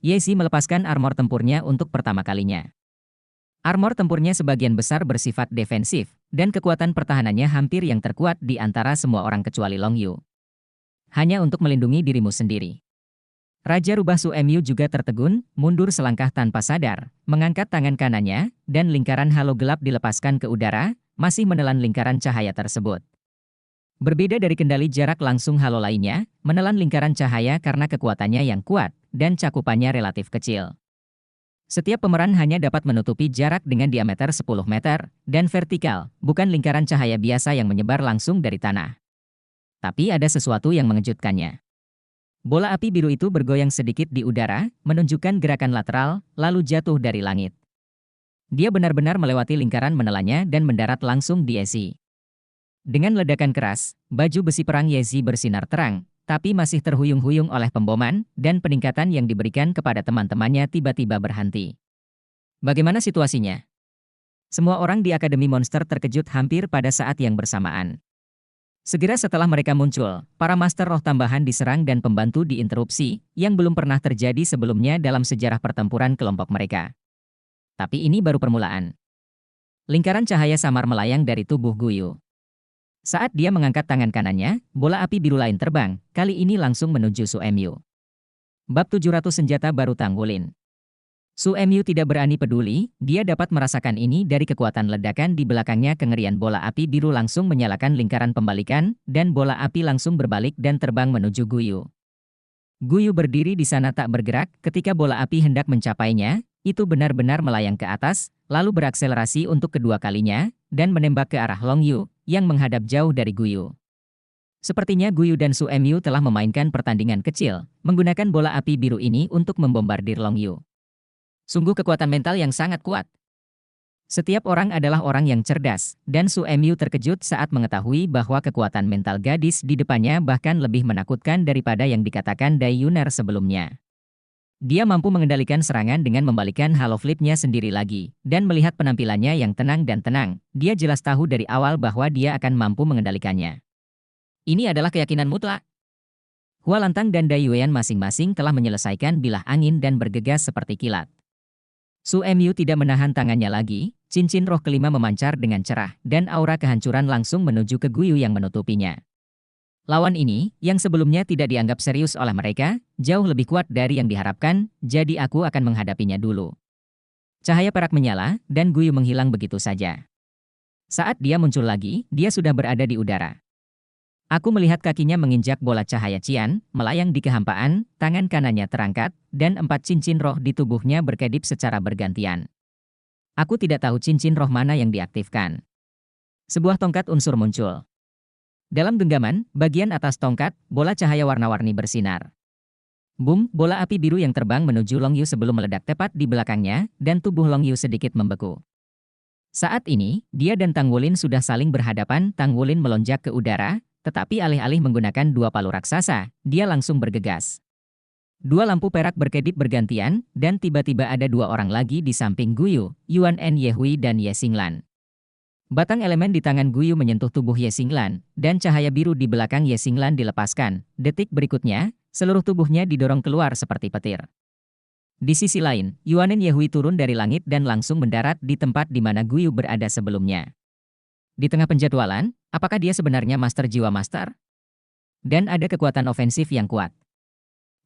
Yezi melepaskan armor tempurnya untuk pertama kalinya. Armor tempurnya sebagian besar bersifat defensif, dan kekuatan pertahanannya hampir yang terkuat di antara semua orang kecuali Long Yu. Hanya untuk melindungi dirimu sendiri. Raja Rubah Su Mu juga tertegun, mundur selangkah tanpa sadar, mengangkat tangan kanannya, dan lingkaran halo gelap dilepaskan ke udara, masih menelan lingkaran cahaya tersebut. Berbeda dari kendali jarak langsung halo lainnya, menelan lingkaran cahaya karena kekuatannya yang kuat, dan cakupannya relatif kecil. Setiap pemeran hanya dapat menutupi jarak dengan diameter 10 meter, dan vertikal, bukan lingkaran cahaya biasa yang menyebar langsung dari tanah. Tapi ada sesuatu yang mengejutkannya. Bola api biru itu bergoyang sedikit di udara, menunjukkan gerakan lateral, lalu jatuh dari langit. Dia benar-benar melewati lingkaran menelannya dan mendarat langsung di Yezi. Dengan ledakan keras, baju besi perang Yezi bersinar terang, tapi masih terhuyung-huyung oleh pemboman, dan peningkatan yang diberikan kepada teman-temannya tiba-tiba berhenti. Bagaimana situasinya? Semua orang di Akademi Monster terkejut hampir pada saat yang bersamaan. Segera setelah mereka muncul, para master roh tambahan diserang dan pembantu diinterupsi, yang belum pernah terjadi sebelumnya dalam sejarah pertempuran kelompok mereka. Tapi ini baru permulaan. Lingkaran cahaya samar melayang dari tubuh Guyu. Saat dia mengangkat tangan kanannya, bola api biru lain terbang, kali ini langsung menuju Su Mu. Bab 700 senjata baru Tanggulin. Su Mu tidak berani peduli, dia dapat merasakan ini dari kekuatan ledakan di belakangnya. Kengerian bola api biru langsung menyalakan lingkaran pembalikan, dan bola api langsung berbalik dan terbang menuju Guyu. Guyu berdiri di sana tak bergerak ketika bola api hendak mencapainya, itu benar-benar melayang ke atas, lalu berakselerasi untuk kedua kalinya, dan menembak ke arah Long Yu, yang menghadap jauh dari Guyu. Sepertinya Guyu dan Su Mu telah memainkan pertandingan kecil, menggunakan bola api biru ini untuk membombardir Long Yu. Sungguh kekuatan mental yang sangat kuat. Setiap orang adalah orang yang cerdas, dan Su Mu terkejut saat mengetahui bahwa kekuatan mental gadis di depannya bahkan lebih menakutkan daripada yang dikatakan Dai Yuner sebelumnya. Dia mampu mengendalikan serangan dengan membalikkan halo flipnya sendiri lagi, dan melihat penampilannya yang tenang dan tenang, dia jelas tahu dari awal bahwa dia akan mampu mengendalikannya. Ini adalah keyakinan mutlak. Hua Lantang dan Dai Yuan masing-masing telah menyelesaikan bilah angin dan bergegas seperti kilat. Su Mu tidak menahan tangannya lagi, cincin roh kelima memancar dengan cerah, dan aura kehancuran langsung menuju ke Guyu yang menutupinya. Lawan ini, yang sebelumnya tidak dianggap serius oleh mereka, jauh lebih kuat dari yang diharapkan, jadi aku akan menghadapinya dulu. Cahaya perak menyala, dan Guyu menghilang begitu saja. Saat dia muncul lagi, dia sudah berada di udara. Aku melihat kakinya menginjak bola cahaya cian, melayang di kehampaan, tangan kanannya terangkat, dan 4 cincin roh di tubuhnya berkedip secara bergantian. Aku tidak tahu cincin roh mana yang diaktifkan. Sebuah tongkat unsur muncul. Dalam genggaman, bagian atas tongkat, bola cahaya warna-warni bersinar. Boom, bola api biru yang terbang menuju Long Yu sebelum meledak tepat di belakangnya, dan tubuh Long Yu sedikit membeku. Saat ini, dia dan Tang Wulin sudah saling berhadapan. Tang Wulin melonjak ke udara, tetapi alih-alih menggunakan 2 palu raksasa, dia langsung bergegas. 2 lampu perak berkedip bergantian, dan tiba-tiba ada 2 orang lagi di samping Guyu, Yuan En Yehui dan Ye Xinglan. Batang elemen di tangan Guyu menyentuh tubuh Ye Xinglan, dan cahaya biru di belakang Ye Xinglan dilepaskan. Detik berikutnya, seluruh tubuhnya didorong keluar seperti petir. Di sisi lain, Yuanen Yehui turun dari langit dan langsung mendarat di tempat di mana Guyu berada sebelumnya. Di tengah penjadwalan, apakah dia sebenarnya Master Jiwa Master? Dan ada kekuatan ofensif yang kuat.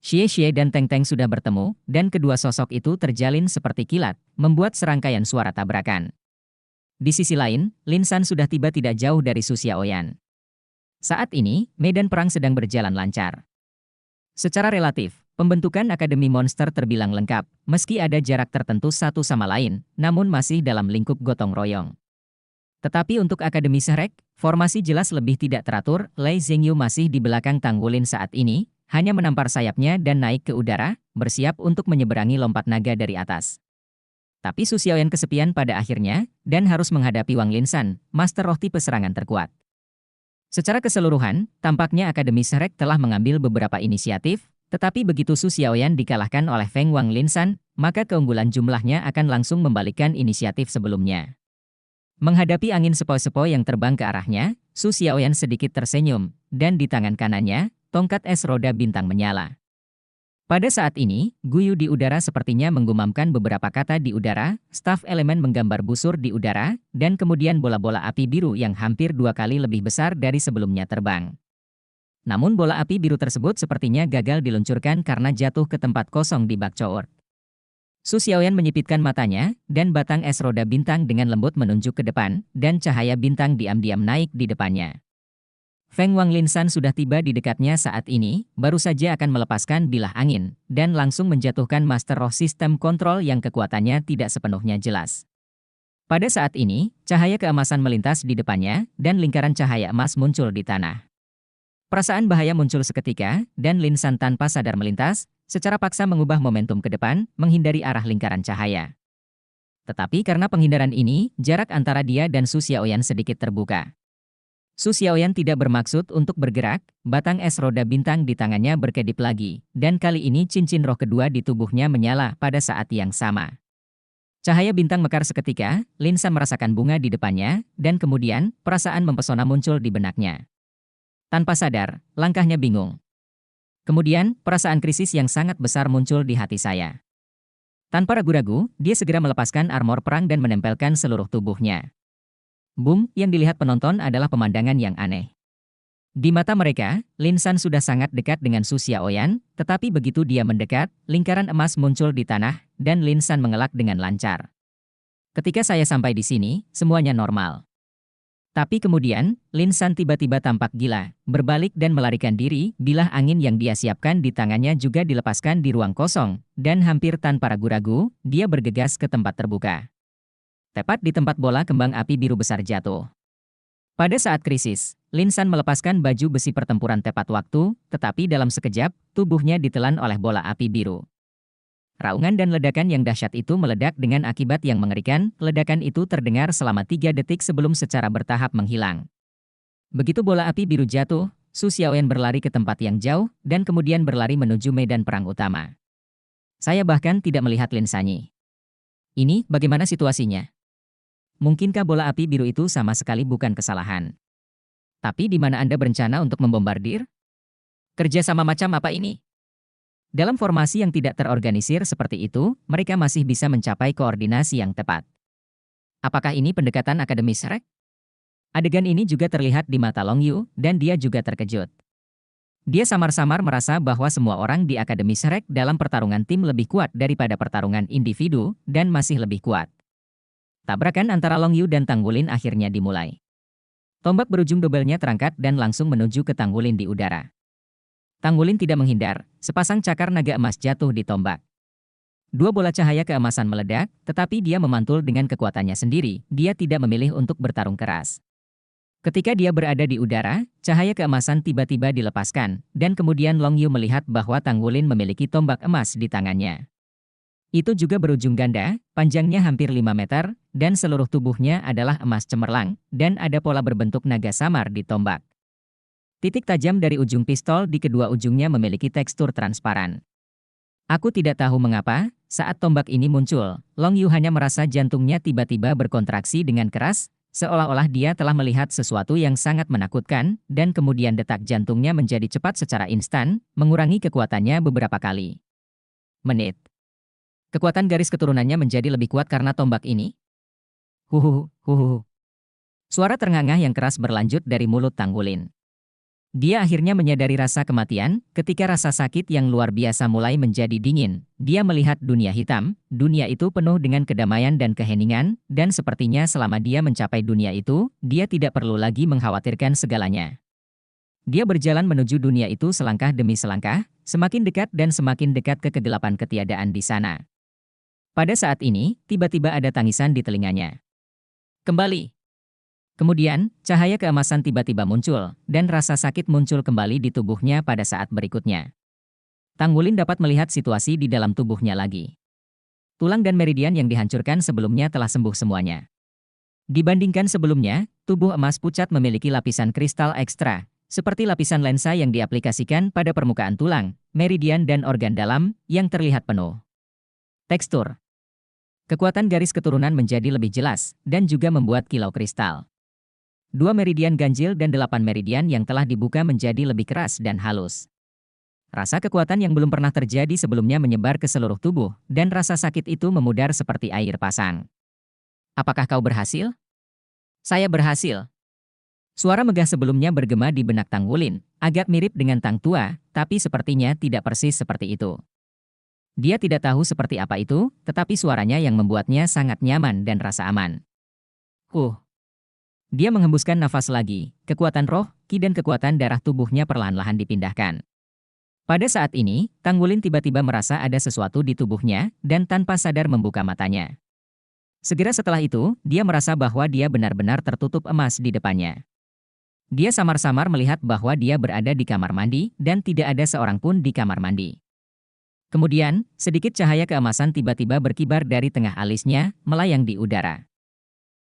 Xie dan Teng Teng sudah bertemu, dan kedua sosok itu terjalin seperti kilat, membuat serangkaian suara tabrakan. Di sisi lain, Lin San sudah tiba tidak jauh dari Su Xiaoyan. Saat ini, medan perang sedang berjalan lancar. Secara relatif, pembentukan Akademi Monster terbilang lengkap, meski ada jarak tertentu satu sama lain, namun masih dalam lingkup gotong royong. Tetapi untuk Akademi Shrek, formasi jelas lebih tidak teratur. Lei Zhengyu masih di belakang Tang Wulin saat ini, hanya menampar sayapnya dan naik ke udara, bersiap untuk menyeberangi lompat naga dari atas. Tapi Su Xiaoyan kesepian pada akhirnya, dan harus menghadapi Wang Linsan, master roh tipe serangan terkuat. Secara keseluruhan, tampaknya Akademi Shrek telah mengambil beberapa inisiatif, Tetapi begitu Su Xiaoyan dikalahkan oleh Feng Wanglinshan, maka keunggulan jumlahnya akan langsung membalikkan inisiatif sebelumnya. Menghadapi angin sepoi-sepoi yang terbang ke arahnya, Su Xiaoyan sedikit tersenyum, dan di tangan kanannya, tongkat es roda bintang menyala. Pada saat ini, Guyu di udara sepertinya menggumamkan beberapa kata di udara, staf elemen menggambar busur di udara, dan kemudian bola-bola api biru yang hampir 2 kali lebih besar dari sebelumnya terbang. Namun bola api biru tersebut sepertinya gagal diluncurkan karena jatuh ke tempat kosong di bak Choor. Su Xiaoyan menyipitkan matanya, dan batang es roda bintang dengan lembut menunjuk ke depan, dan cahaya bintang diam-diam naik di depannya. Feng Wanglinshan sudah tiba di dekatnya saat ini, baru saja akan melepaskan bilah angin, dan langsung menjatuhkan Master Roh sistem kontrol yang kekuatannya tidak sepenuhnya jelas. Pada saat ini, cahaya keemasan melintas di depannya, dan lingkaran cahaya emas muncul di tanah. Perasaan bahaya muncul seketika, dan Lin Shan tanpa sadar melintas, secara paksa mengubah momentum ke depan, menghindari arah lingkaran cahaya. Tetapi karena penghindaran ini, jarak antara dia dan Su Xiaoyan sedikit terbuka. Su Xiaoyan tidak bermaksud untuk bergerak, batang es roda bintang di tangannya berkedip lagi, dan kali ini cincin roh kedua di tubuhnya menyala pada saat yang sama. Cahaya bintang mekar seketika, Lin Shan merasakan bunga di depannya, dan kemudian, perasaan mempesona muncul di benaknya. Tanpa sadar, langkahnya bingung. Kemudian, perasaan krisis yang sangat besar muncul di hati saya. Tanpa ragu-ragu, dia segera melepaskan armor perang dan menempelkan seluruh tubuhnya. Boom, yang dilihat penonton adalah pemandangan yang aneh. Di mata mereka, Lin Shan sudah sangat dekat dengan Su Xiaoyan, tetapi begitu dia mendekat, lingkaran emas muncul di tanah, dan Lin Shan mengelak dengan lancar. Ketika saya sampai di sini, semuanya normal. Tapi kemudian, Lin Shan tiba-tiba tampak gila, berbalik dan melarikan diri, bilah angin yang dia siapkan di tangannya juga dilepaskan di ruang kosong, dan hampir tanpa ragu-ragu, dia bergegas ke tempat terbuka. Tepat di tempat bola kembang api biru besar jatuh. Pada saat krisis, Lin Shan melepaskan baju besi pertempuran tepat waktu, tetapi dalam sekejap, tubuhnya ditelan oleh bola api biru. Raungan dan ledakan yang dahsyat itu meledak dengan akibat yang mengerikan, ledakan itu terdengar selama 3 detik sebelum secara bertahap menghilang. Begitu bola api biru jatuh, Su Xiaoyan berlari ke tempat yang jauh, dan kemudian berlari menuju medan perang utama. Saya bahkan tidak melihat Lin Shan. Ini, bagaimana situasinya? Mungkinkah bola api biru itu sama sekali bukan kesalahan? Tapi di mana Anda berencana untuk membombardir? Kerja sama macam apa ini? Dalam formasi yang tidak terorganisir seperti itu, mereka masih bisa mencapai koordinasi yang tepat. Apakah ini pendekatan akademis Shrek? Adegan ini juga terlihat di mata Long Yu, dan dia juga terkejut. Dia samar-samar merasa bahwa semua orang di Akademi Shrek dalam pertarungan tim lebih kuat daripada pertarungan individu, dan masih lebih kuat. Tabrakan antara Long Yu dan Tang Wulin akhirnya dimulai. Tombak berujung dobelnya terangkat dan langsung menuju ke Tang Wulin di udara. Tang Wulin tidak menghindar, sepasang cakar naga emas jatuh di tombak. 2 bola cahaya keemasan meledak, tetapi dia memantul dengan kekuatannya sendiri, dia tidak memilih untuk bertarung keras. Ketika dia berada di udara, cahaya keemasan tiba-tiba dilepaskan, dan kemudian Long Yu melihat bahwa Tang Wulin memiliki tombak emas di tangannya. Itu juga berujung ganda, panjangnya hampir 5 meter, dan seluruh tubuhnya adalah emas cemerlang, dan ada pola berbentuk naga samar di tombak. Titik tajam dari ujung pistol di kedua ujungnya memiliki tekstur transparan. Aku tidak tahu mengapa, saat tombak ini muncul, Long Yu hanya merasa jantungnya tiba-tiba berkontraksi dengan keras, seolah-olah dia telah melihat sesuatu yang sangat menakutkan, dan kemudian detak jantungnya menjadi cepat secara instan, mengurangi kekuatannya beberapa kali. Menit. Kekuatan garis keturunannya menjadi lebih kuat karena tombak ini? Huhuhu. Suara terngangah yang keras berlanjut dari mulut Tang Wulin. Dia akhirnya menyadari rasa kematian, ketika rasa sakit yang luar biasa mulai menjadi dingin. Dia melihat dunia hitam, dunia itu penuh dengan kedamaian dan keheningan, dan sepertinya selama dia mencapai dunia itu, dia tidak perlu lagi mengkhawatirkan segalanya. Dia berjalan menuju dunia itu selangkah demi selangkah, semakin dekat dan semakin dekat ke kegelapan ketiadaan di sana. Pada saat ini, tiba-tiba ada tangisan di telinganya. Kembali. Kemudian, cahaya keemasan tiba-tiba muncul, dan rasa sakit muncul kembali di tubuhnya pada saat berikutnya. Tang Wulin dapat melihat situasi di dalam tubuhnya lagi. Tulang dan meridian yang dihancurkan sebelumnya telah sembuh semuanya. Dibandingkan sebelumnya, tubuh emas pucat memiliki lapisan kristal ekstra, Seperti lapisan lensa yang diaplikasikan pada permukaan tulang, meridian dan organ dalam yang terlihat penuh. Tekstur. Kekuatan garis keturunan menjadi lebih jelas dan juga membuat kilau kristal. 2 meridian ganjil dan 8 meridian yang telah dibuka menjadi lebih keras dan halus. Rasa kekuatan yang belum pernah terjadi sebelumnya menyebar ke seluruh tubuh, dan rasa sakit itu memudar seperti air pasang. Apakah kau berhasil? Saya berhasil. Suara megah sebelumnya bergema di benak Tang Wulin, agak mirip dengan Tang Tua, tapi sepertinya tidak persis seperti itu. Dia tidak tahu seperti apa itu, tetapi suaranya yang membuatnya sangat nyaman dan rasa aman. Dia menghembuskan nafas lagi, kekuatan roh, ki dan kekuatan darah tubuhnya perlahan-lahan dipindahkan. Pada saat ini, Tang Wulin tiba-tiba merasa ada sesuatu di tubuhnya, dan tanpa sadar membuka matanya. Segera setelah itu, dia merasa bahwa dia benar-benar tertutup emas di depannya. Dia samar-samar melihat bahwa dia berada di kamar mandi, dan tidak ada seorang pun di kamar mandi. Kemudian, sedikit cahaya keemasan tiba-tiba berkibar dari tengah alisnya, melayang di udara.